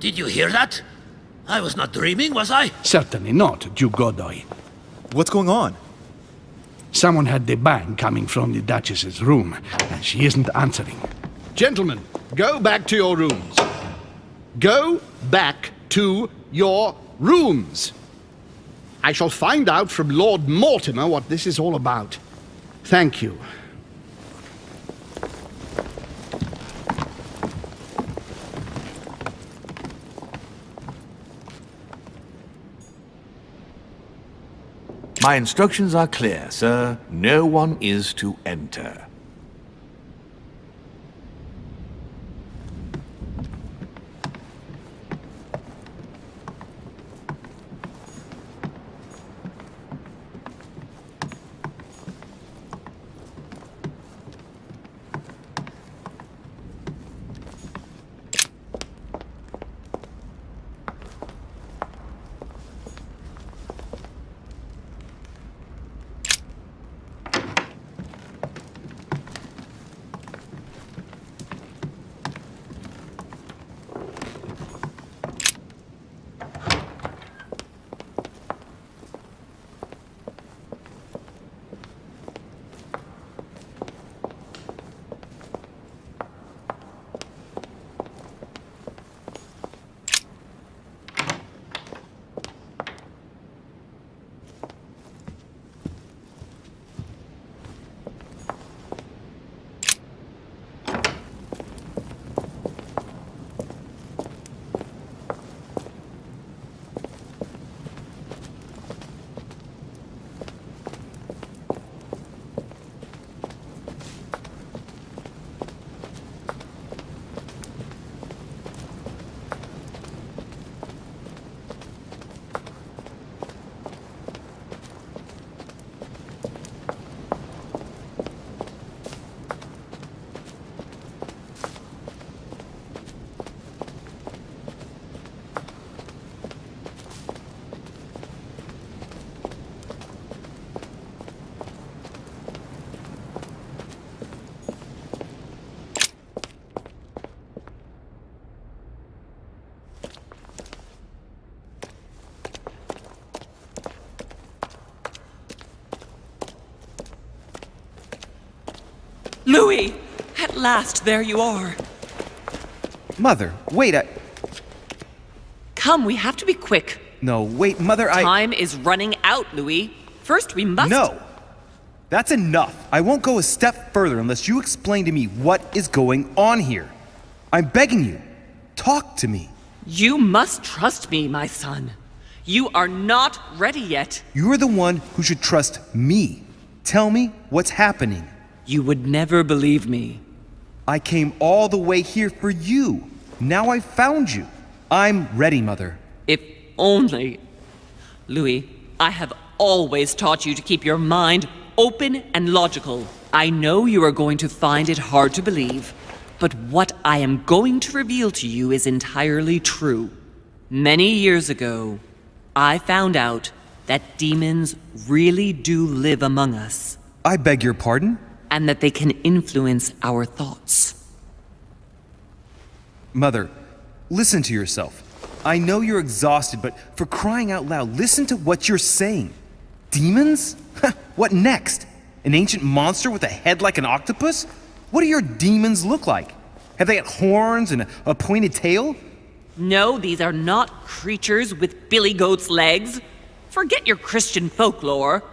Did you hear that? I was not dreaming, was I? Certainly not, Duke Godoy. What's going on? Someone had the bang coming from the Duchess's room, and she isn't answering. Gentlemen, go back to your rooms. Go back to your rooms. I shall find out from Lord Mortimer what this is all about. Thank you. My instructions are clear, sir. No one is to enter. Louis! At last, there you are. Mother, wait, Come, we have to be quick. No, wait, Mother, Time is running out, Louis. First, we must... No! That's enough. I won't go a step further unless you explain to me what is going on here. I'm begging you. Talk to me. You must trust me, my son. You are not ready yet. You're the one who should trust me. Tell me what's happening. You would never believe me. I came all the way here for you. Now I've found you. I'm ready, Mother. If only... Louis, I have always taught you to keep your mind open and logical. I know you are going to find it hard to believe, but what I am going to reveal to you is entirely true. Many years ago, I found out that demons really do live among us. I beg your pardon? And that they can influence our thoughts. Mother, listen to yourself. I know you're exhausted, but for crying out loud, listen to what you're saying. Demons? What next? An ancient monster with a head like an octopus? What do your demons look like? Have they got horns and a pointed tail? No, these are not creatures with billy goat's legs. Forget your Christian folklore.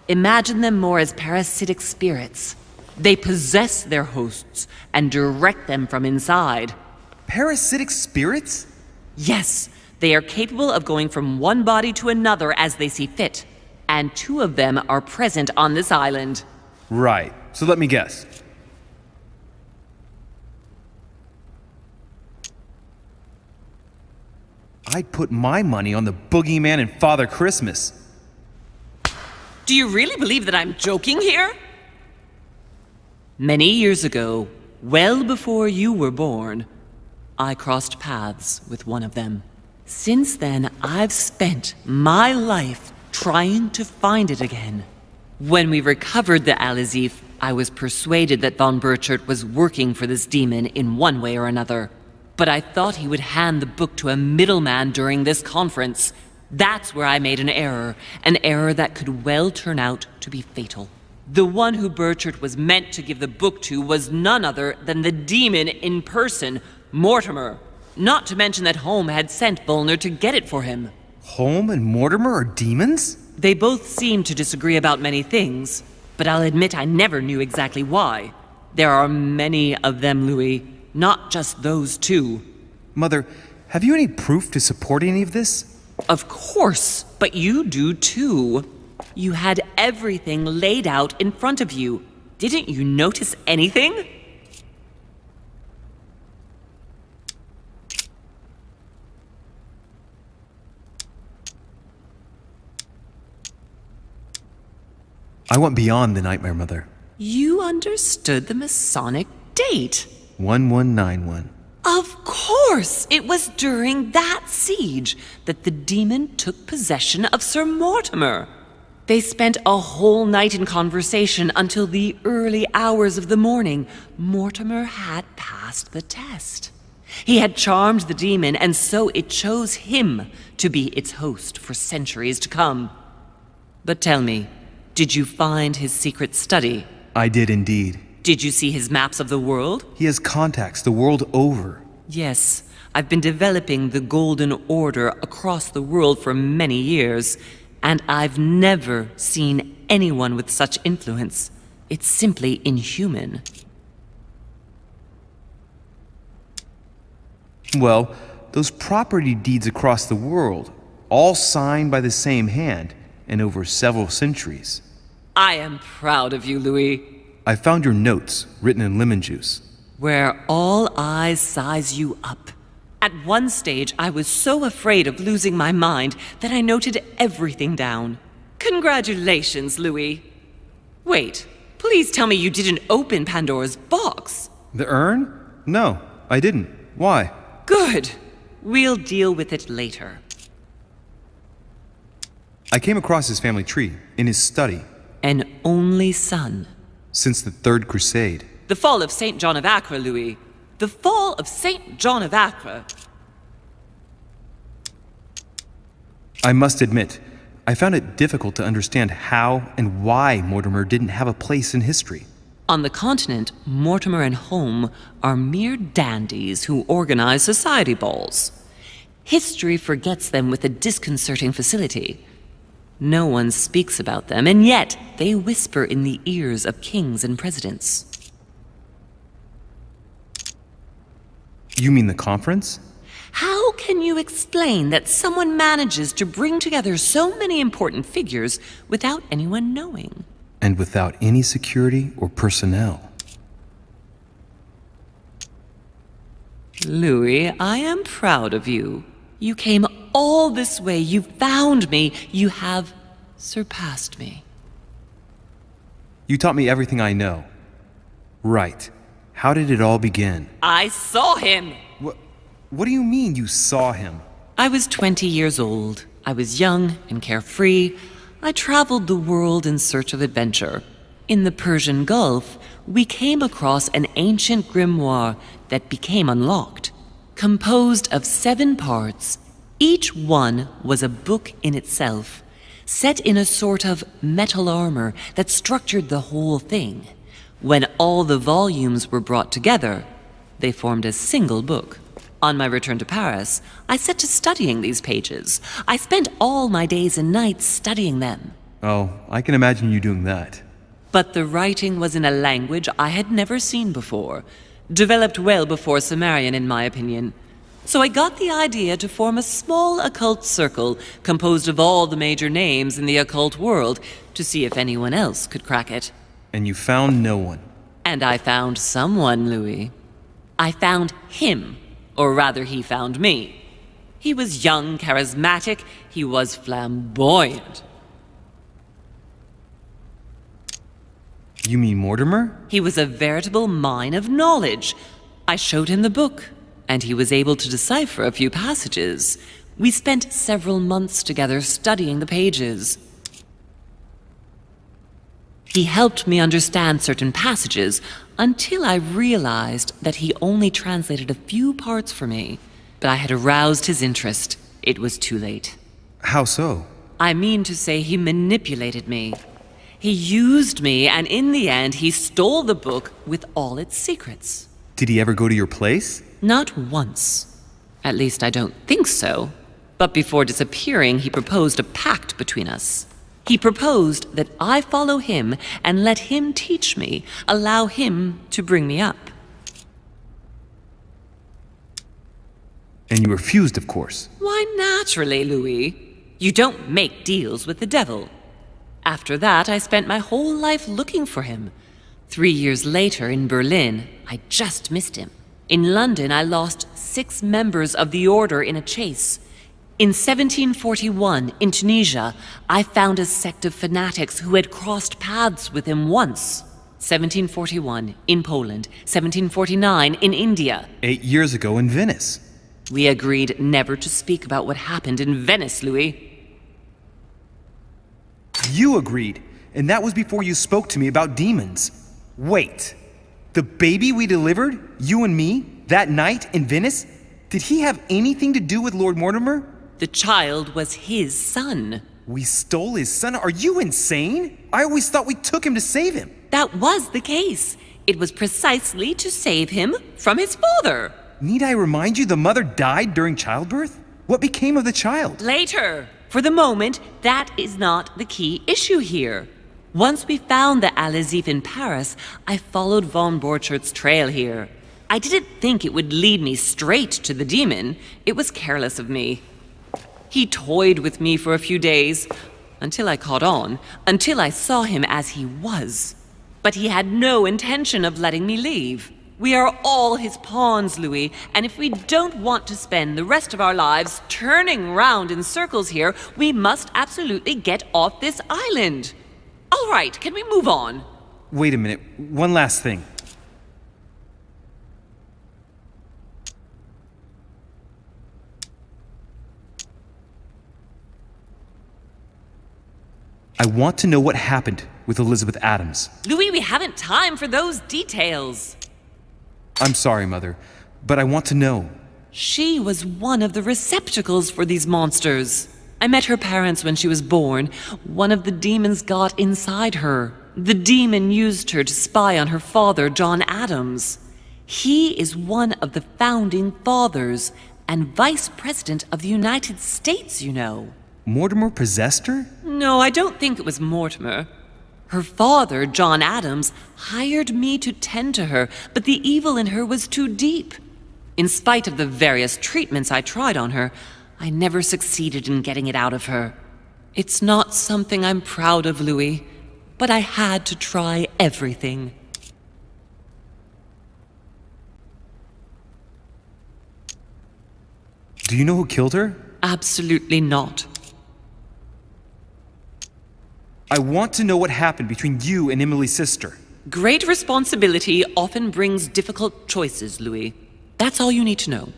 Imagine them more as parasitic spirits. They possess their hosts and direct them from inside. Parasitic spirits? Yes, they are capable of going from one body to another as they see fit. And 2 of them are present on this island. Right. So let me guess. I'd put my money on the boogeyman and Father Christmas. Do you really believe that I'm joking here? Many years ago, well before you were born, I crossed paths with one of them. Since then, I've spent my life trying to find it again. When we recovered the Alizif, I was persuaded that von Burchard was working for this demon in one way or another. but I thought he would hand the book to a middleman during this conference. That's where I made an error that could well turn out to be fatal. The one who Burchard was meant to give the book to was none other than the demon in person, Mortimer. Not to mention that Holm had sent Volner to get it for him. Holm and Mortimer are demons? They both seem to disagree about many things, but I'll admit I never knew exactly why. There are many of them, Louis, not just those two. Mother, have you any proof to support any of this? Of course, but you do too. You had everything laid out in front of you. Didn't you notice anything? I went beyond the nightmare, Mother. You understood the Masonic date. 1191. Of course! It was during that siege that the demon took possession of Sir Mortimer. They spent a whole night in conversation until the early hours of the morning. Mortimer had passed the test. He had charmed the demon, and so it chose him to be its host for centuries to come. But tell me, did you find his secret study? I did indeed. Did you see his maps of the world? He has contacts the world over. Yes, I've been developing the Golden Order across the world for many years, and I've never seen anyone with such influence. It's simply inhuman. Well, those property deeds across the world, all signed by the same hand and over several centuries. I am proud of you, Louis. I found your notes written in lemon juice. Where all eyes size you up. At one stage, I was so afraid of losing my mind that I noted everything down. Congratulations, Louis. Wait, please tell me you didn't open Pandora's box. The urn? No, I didn't. Why? Good. We'll deal with it later. I came across his family tree in his study. An only son. Since the Third Crusade. The fall of St. John of Acre, Louis. The fall of St. John of Acre. I must admit, I found it difficult to understand how and why Mortimer didn't have a place in history. On the continent, Mortimer and Holm are mere dandies who organize society balls. History forgets them with a disconcerting facility. No one speaks about them, and yet they whisper in the ears of kings and presidents. You mean the conference? How can you explain that someone manages to bring together so many important figures without anyone knowing? And without any security or personnel. Louis, I am proud of you. You came all this way. You found me. You have surpassed me. You taught me everything I know. Right. How did it all begin? I saw him. What do you mean you saw him? I was 20 years old. I was young and carefree. I traveled the world in search of adventure. In the Persian Gulf, we came across an ancient grimoire that became unlocked. Composed of 7 parts, each one was a book in itself, set in a sort of metal armor that structured the whole thing. When all the volumes were brought together, they formed a single book. On my return to Paris, I set to studying these pages. I spent all my days and nights studying them. Oh, I can imagine you doing that. But the writing was in a language I had never seen before, developed well before Sumerian, in my opinion. So I got the idea to form a small occult circle composed of all the major names in the occult world to see if anyone else could crack it. And you found no one. And I found someone, Louis. I found him, or rather he found me. He was young, charismatic, he was flamboyant. You mean Mortimer? He was a veritable mine of knowledge. I showed him the book, and he was able to decipher a few passages. We spent several months together studying the pages. He helped me understand certain passages until I realized that he only translated a few parts for me. But I had aroused his interest. It was too late. How so? I mean to say he manipulated me. He used me, and in the end, he stole the book with all its secrets. Did he ever go to your place? Not once. At least I don't think so. But before disappearing, he proposed a pact between us. He proposed that I follow him and let him teach me, allow him to bring me up. And you refused, of course. Why, naturally, Louis. You don't make deals with the devil. After that, I spent my whole life looking for him. 3 years later, in Berlin, I just missed him. In London, I lost 6 members of the order in a chase. In 1741, in Tunisia, I found a sect of fanatics who had crossed paths with him once. 1741, in Poland. 1749, in India. 8 years ago in Venice. We agreed never to speak about what happened in Venice, Louis. You agreed, and that was before you spoke to me about demons. Wait, the baby we delivered, you and me, that night in Venice, did he have anything to do with Lord Mortimer? The child was his son. We stole his son? Are you insane? I always thought we took him to save him. That was the case. It was precisely to save him from his father. Need I remind you the mother died during childbirth? What became of the child? Later. For the moment, that is not the key issue here. Once we found the Al-Azif in Paris, I followed von Borchert's trail here. I didn't think it would lead me straight to the demon. It was careless of me. He toyed with me for a few days, until I caught on, until I saw him as he was. But he had no intention of letting me leave. We are all his pawns, Louis, and if we don't want to spend the rest of our lives turning round in circles here, we must absolutely get off this island. All right, can we move on? Wait a minute, one last thing. I want to know what happened with Elizabeth Adams. Louis, we haven't time for those details. I'm sorry, Mother, but I want to know. She was one of the receptacles for these monsters. I met her parents when she was born. One of the demons got inside her. The demon used her to spy on her father, John Adams. He is one of the founding fathers and vice president of the United States, you know. Mortimer possessed her? No, I don't think it was Mortimer. Her father, John Adams, hired me to tend to her, but the evil in her was too deep. In spite of the various treatments I tried on her, I never succeeded in getting it out of her. It's not something I'm proud of, Louis, but I had to try everything. Do you know who killed her? Absolutely not. I want to know what happened between you and Emily's sister. Great responsibility often brings difficult choices, Louis. That's all you need to know.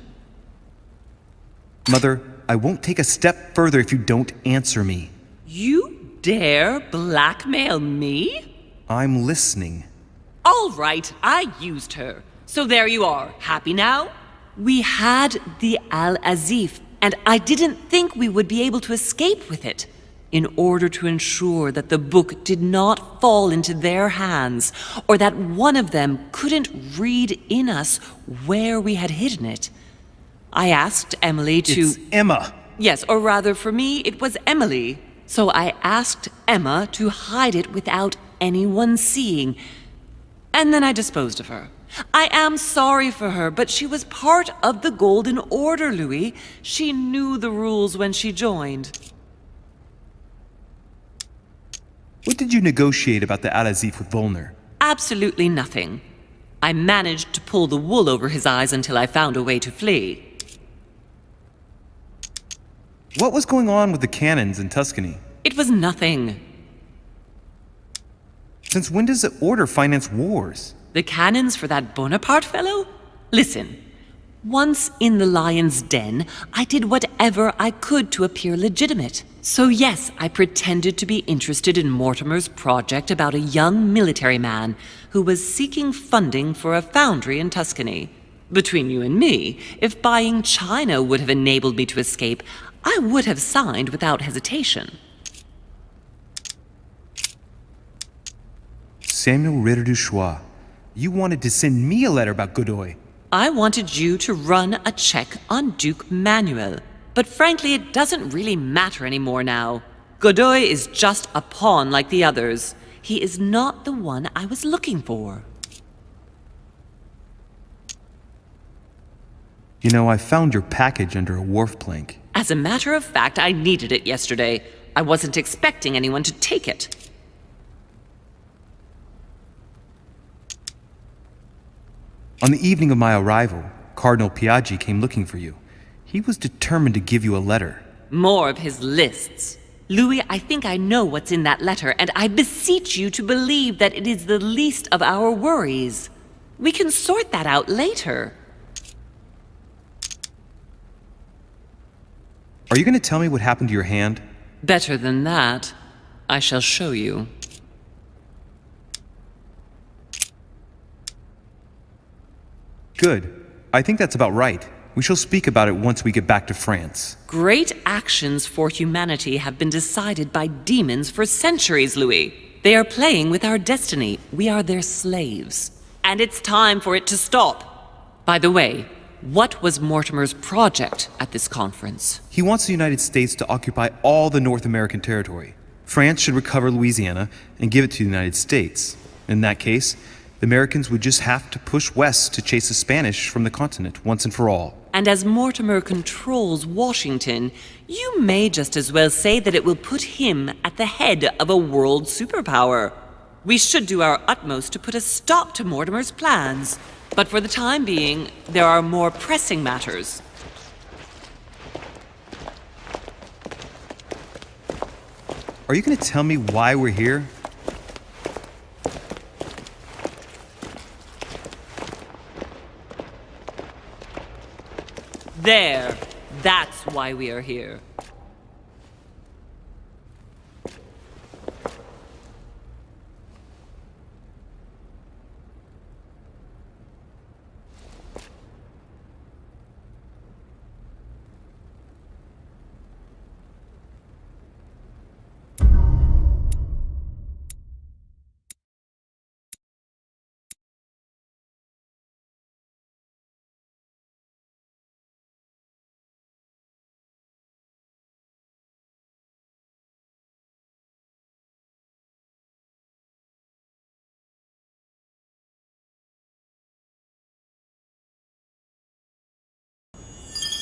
Mother, I won't take a step further if you don't answer me. You dare blackmail me? I'm listening. All right, I used her. So there you are. Happy now? We had the Al-Azif, and I didn't think we would be able to escape with it. In order to ensure that the book did not fall into their hands, or that one of them couldn't read in us where we had hidden it, I asked Emily to... It's Emma. Yes, or rather for me, it was Emily. So I asked Emma to hide it without anyone seeing, and then I disposed of her. I am sorry for her, but she was part of the Golden Order, Louis. She knew the rules when she joined. What did you negotiate about the Al-Azif with Volner? Absolutely nothing. I managed to pull the wool over his eyes until I found a way to flee. What was going on with the cannons in Tuscany? It was nothing. Since when does the Order finance wars? The cannons for that Bonaparte fellow? Listen, once in the lion's den, I did whatever I could to appear legitimate. So yes, I pretended to be interested in Mortimer's project about a young military man who was seeking funding for a foundry in Tuscany. Between you and me, if buying China would have enabled me to escape, I would have signed without hesitation. Samuel Ritter du Choix, you wanted to send me a letter about Godoy. I wanted you to run a check on Duke Manuel. But frankly, it doesn't really matter anymore now. Godoy is just a pawn like the others. He is not the one I was looking for. You know, I found your package under a wharf plank. As a matter of fact, I needed it yesterday. I wasn't expecting anyone to take it. On the evening of my arrival, Cardinal Piaggi came looking for you. He was determined to give you a letter. More of his lists. Louis, I think I know what's in that letter, and I beseech you to believe that it is the least of our worries. We can sort that out later. Are you going to tell me what happened to your hand? Better than that, I shall show you. Good. I think that's about right. We shall speak about it once we get back to France. Great actions for humanity have been decided by demons for centuries, Louis. They are playing with our destiny. We are their slaves. And it's time for it to stop. By the way, what was Mortimer's project at this conference? He wants the United States to occupy all the North American territory. France should recover Louisiana and give it to the United States. In that case, the Americans would just have to push west to chase the Spanish from the continent once and for all. And as Mortimer controls Washington, you may just as well say that it will put him at the head of a world superpower. We should do our utmost to put a stop to Mortimer's plans. But for the time being, there are more pressing matters. Are you going to tell me why we're here? There. That's why we are here.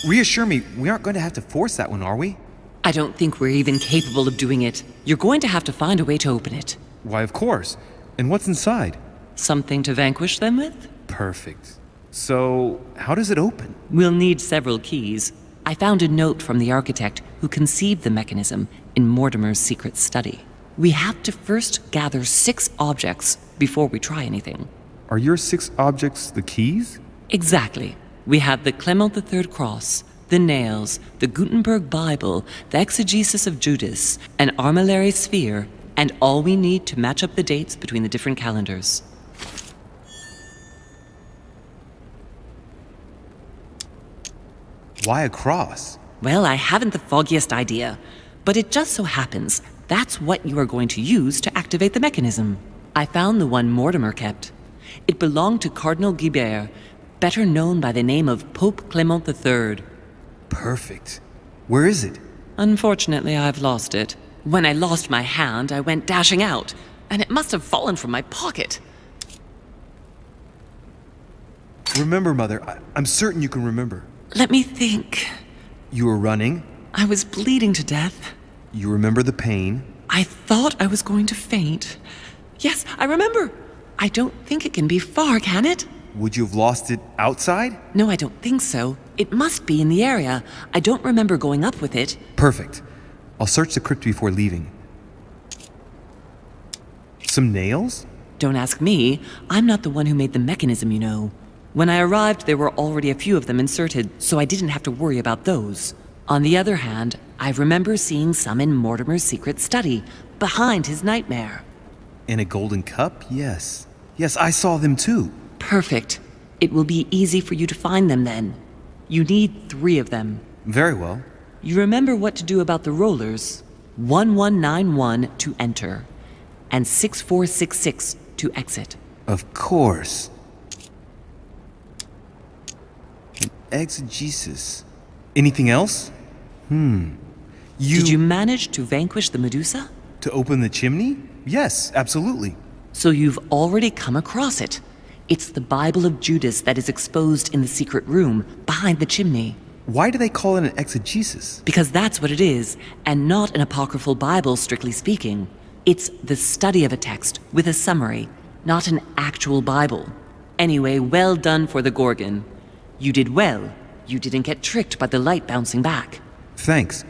Reassure me, we aren't going to have to force that one, are we? I don't think we're even capable of doing it. You're going to have to find a way to open it. Why, of course. And what's inside? Something to vanquish them with? Perfect. So, how does it open? We'll need several keys. I found a note from the architect who conceived the mechanism in Mortimer's secret study. We have to first gather 6 objects before we try anything. Are your 6 objects the keys? Exactly. We have the Clement III cross, the nails, the Gutenberg Bible, the exegesis of Judas, an armillary sphere, and all we need to match up the dates between the different calendars. Why a cross? Well, I haven't the foggiest idea, but it just so happens that's what you are going to use to activate the mechanism. I found the one Mortimer kept. It belonged to Cardinal Guibert, better known by the name of Pope Clement III. Perfect. Where is it? Unfortunately, I've lost it. When I lost my hand, I went dashing out, and it must have fallen from my pocket. Remember, Mother. I'm certain you can remember. Let me think. You were running. I was bleeding to death. You remember the pain. I thought I was going to faint. Yes, I remember. I don't think it can be far, can it? Would you have lost it outside? No, I don't think so. It must be in the area. I don't remember going up with it. Perfect. I'll search the crypt before leaving. Some nails? Don't ask me. I'm not the one who made the mechanism, you know. When I arrived, there were already a few of them inserted, so I didn't have to worry about those. On the other hand, I remember seeing some in Mortimer's secret study, behind his nightmare. In a golden cup? Yes. Yes, I saw them too. Perfect. It will be easy for you to find them then. You need 3 of them. Very well. You remember what to do about the rollers. 1191 to enter, and 6466 to exit. Of course. An exegesis. Anything else? Did you manage to vanquish the Medusa? To open the chimney? Yes, absolutely. So you've already come across it. It's the Bible of Judas that is exposed in the secret room behind the chimney. Why do they call it an exegesis? Because that's what it is, and not an apocryphal Bible, strictly speaking. It's the study of a text with a summary, not an actual Bible. Anyway, well done for the Gorgon. You did well. You didn't get tricked by the light bouncing back. Thanks.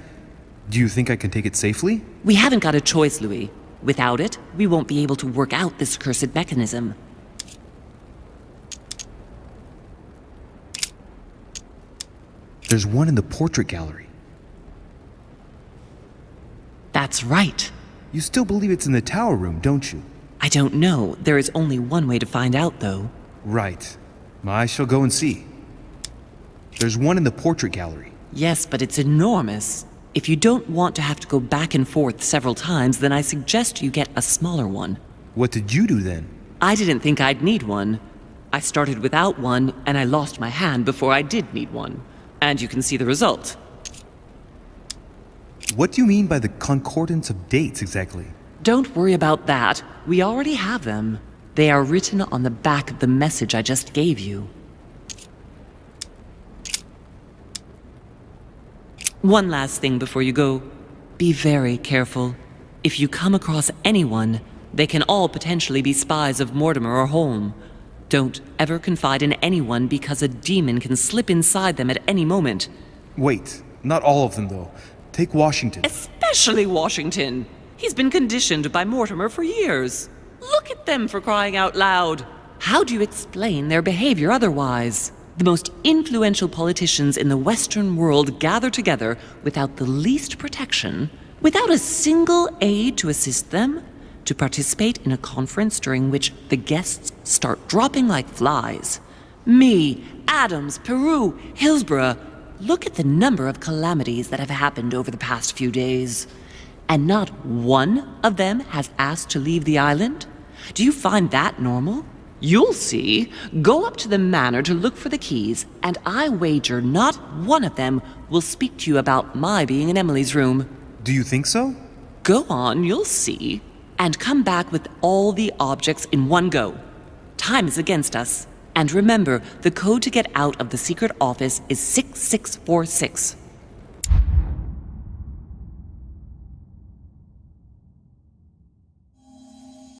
Do you think I can take it safely? We haven't got a choice, Louis. Without it, we won't be able to work out this cursed mechanism. There's one in the portrait gallery. That's right. You still believe it's in the tower room, don't you? I don't know. There is only one way to find out, though. Right. I shall go and see. There's one in the portrait gallery. Yes, but it's enormous. If you don't want to have to go back and forth several times, then I suggest you get a smaller one. What did you do then? I didn't think I'd need one. I started without one, and I lost my hand before I did need one. And you can see the result. What do you mean by the concordance of dates exactly? Don't worry about that. We already have them. They are written on the back of the message I just gave you. One last thing before you go. Be very careful. If you come across anyone, they can all potentially be spies of Mortimer or Holm. Don't ever confide in anyone because a demon can slip inside them at any moment. Wait, not all of them though. Take Washington. Especially Washington. He's been conditioned by Mortimer for years. Look at them, for crying out loud. How do you explain their behavior otherwise? The most influential politicians in the Western world gather together without the least protection, without a single aid to assist them, to participate in a conference during which the guests start dropping like flies. Me, Adams, Peru, Hillsborough. Look at the number of calamities that have happened over the past few days. And not one of them has asked to leave the island? Do you find that normal? You'll see. Go up to the manor to look for the keys, and I wager not one of them will speak to you about my being in Emily's room. Do you think so? Go on, you'll see. And come back with all the objects in one go. Time is against us. And remember, the code to get out of the secret office is 6646.